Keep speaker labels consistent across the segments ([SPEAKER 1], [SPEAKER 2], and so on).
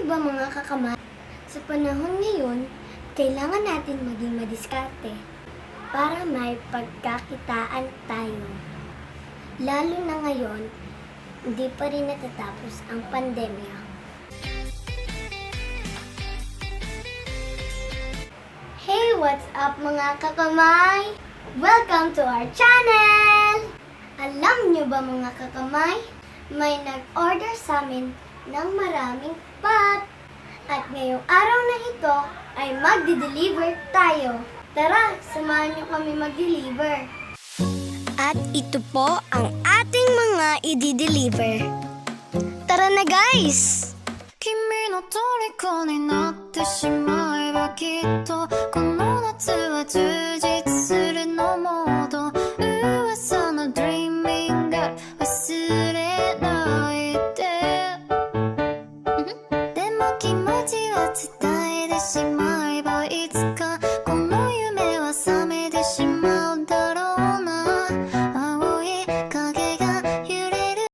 [SPEAKER 1] ba mga kakamay? Sa panahon ngayon, kailangan natin maging madiskarte para may pagkakitaan tayo. Lalo na ngayon, hindi pa rin natatapos ang pandemya. Hey, what's up mga kakamay? Welcome to our channel! Alam nyo ba mga kakamay? May nag-order sa amin ng maraming pot. At ngayong araw na ito ay magdi-deliver tayo. Tara, samahan nyo kami mag-deliver. At ito po ang ating mga i-deliver. Tara na guys!
[SPEAKER 2] 君の虜になってしまえばきっとこの夏は充実するのモード噂の Dreaming Girl 忘れないででも気持ちは伝えてしまえばいつかこの夢は覚めてしまうだろうな青い影が揺れる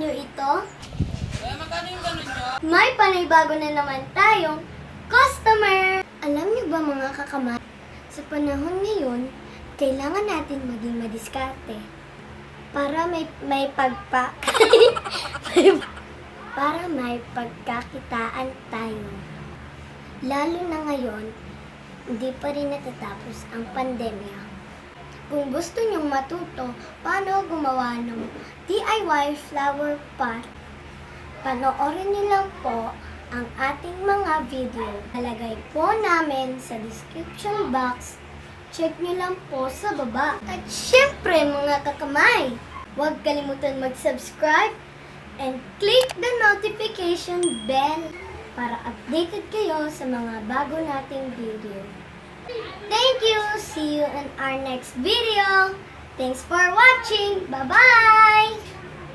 [SPEAKER 1] nyo ito? May panibago na naman tayong customer! Alam niyo ba mga kakamay, sa panahon ngayon, kailangan natin maging madiskarte para may para may pagkakitaan tayo. Lalo na ngayon, hindi pa rin natatapos ang pandemya. Kung gusto nyong matuto paano gumawa ng DIY flower pot, panoorin niyo lang po ang ating mga video. Nalagay po namin sa description box. Check niyo lang po sa baba. At syempre mga kakamay, huwag kalimutan mag-subscribe and click the notification bell para updated kayo sa mga bago nating video. Thank you! See you in our next video! Thanks for watching! Bye-bye!